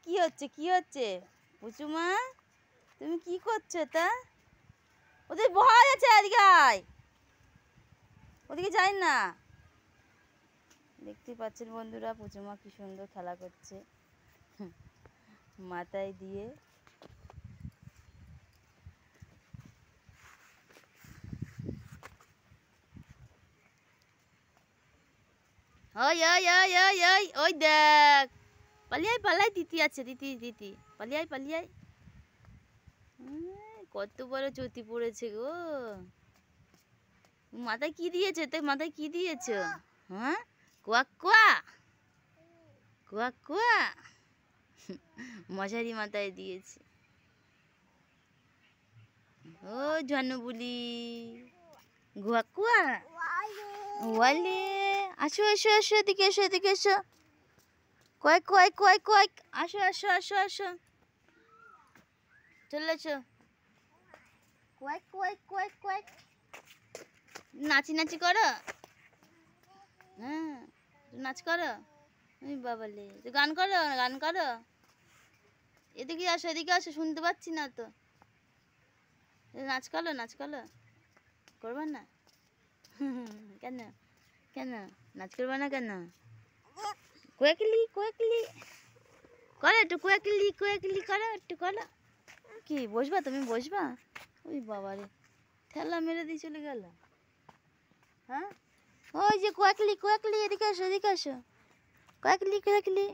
কি হচ্ছে কি হচ্ছে পুচুমা, তুমি কি করছো? তা ওদের ভয় আছে, এদিকে আয়, ওদিকে যাই না। দেখতে পাচ্ছেন বন্ধুরা, পুচুমা কি সুন্দর খেলা করছে মাথায় দিয়ে। ওই ওই ওই ওই ওই ওই দেখ, পালিয়ে পালাই, দিতি আছে, দিতি দিতি, পালিয়ে পালিয়ে। কত বড় চটি পড়েছে গো। মাথায় কি দিয়েছে? তো মাথায় কি দিয়েছ? হ্যাঁ, কুয়া কুয়া কুয়া কুয়া মশারি মাথায় দিয়েছে। ও জন্মবুলি গুয়া কুয়া ওয়ালে, আসো আসো আসো, এদিকে এসো এদিকে এসো। কয়েক কয়েক কয়েক কয়েক, আসো আসো আসো আসো, চলে এসো। কয়েক কয়েক কয়েক কয়েক, নাচি নাচি করো। হ্যাঁ, নাচ করো। ওই বাবালে, তো গান করো, গান করো। এদিকে আসো এদিকে আসো, শুনতে পাচ্ছি না তো। নাচ করো নাচ করো, করবে না? কেন কেন নাচ করবে না কেন? কোয়াকলি কোয়াকলি করো একটু, কোয়াকলি কোয়াকলি করো একটু, করো। কি বসবা তুমি, বসবা? ওই বাবা রে, ঠেলা মেরে দিয়ে চলে গেল। হ্যাঁ, ওই যে কোয়াকলি কোয়াকলি, এদিকে আসো এদিকে আসো, কোয়াকলি কোয়াকলি,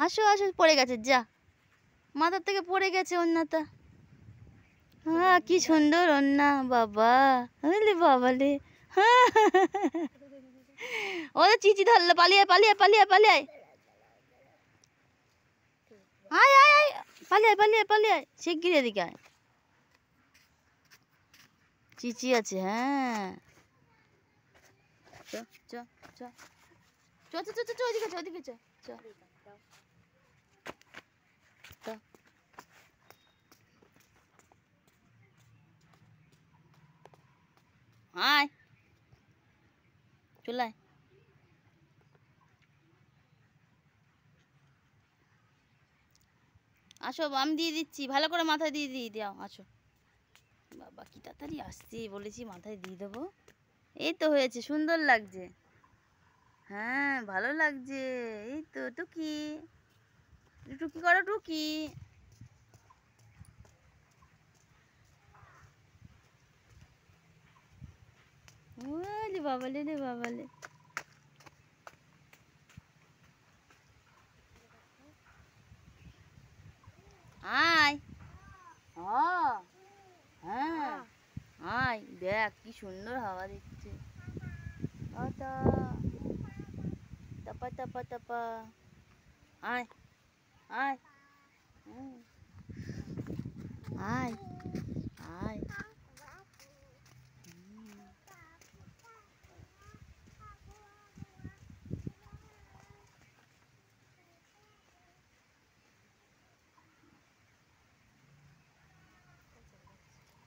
আসো আসো। পড়ে গেছে, যা, মাথার থেকে পড়ে গেছে ওন্নাটা। হ্যাঁ, কি সুন্দর ওন্না, বাবা বুঝলি, বাবালে। ওদের চিচি ধরলো, পালিয়ে পালিয়ে পালিয়ে পালিয়ে, আয় আয় আয়, পালিয়ে পালিয়ে পালিয়ে, শিগগির এদিকে আয়। চিচি আছে, হ্যাঁ। চ চ চ চ চ চ চ, ওদিকে চ, ওদিকে চ চ চ। আয়, চলে আয়। আসো, আমি দিয়ে দিচ্ছি, ভালো করে মাথায় দিয়ে দিয়ে দাও, আসো। বাবা কি তাড়াতাড়ি আসছে, বলেছি মাথায় দিয়ে দেবো। এই তো হয়েছে, সুন্দর লাগছে। হ্যাঁ, ভালো লাগছে। এই তো টুকি, টুকি করো টুকি। ওলে বাবালে রে বাবালে। আয়, হ্যাঁ আয়, দেখ কি সুন্দর হাওয়া দিচ্ছে। তাপা তাপা তাপা, আয় আয়, আয় আয়।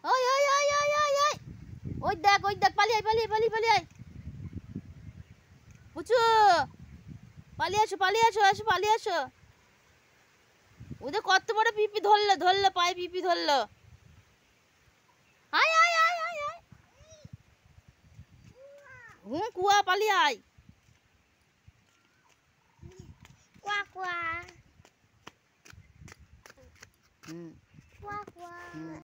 ওই ওই ওই ওই ওই ওই, ওই দেখ ওই দেখ, পালিয়ে পালিয়ে পালিয়ে পালিয়ে, পুচু পালিয়ে আসো পালিয়ে আসো, আসো পালিয়ে আসো। ওদের কত বড় পিপি ধরলো, ধরলো পায়ে পিপি ধরলো। আয় আয় আয় আয় আয়, হুম, কুয়া পালিয়ে আয়। কুয়া কুয়া, হুম কুয়া কুয়া।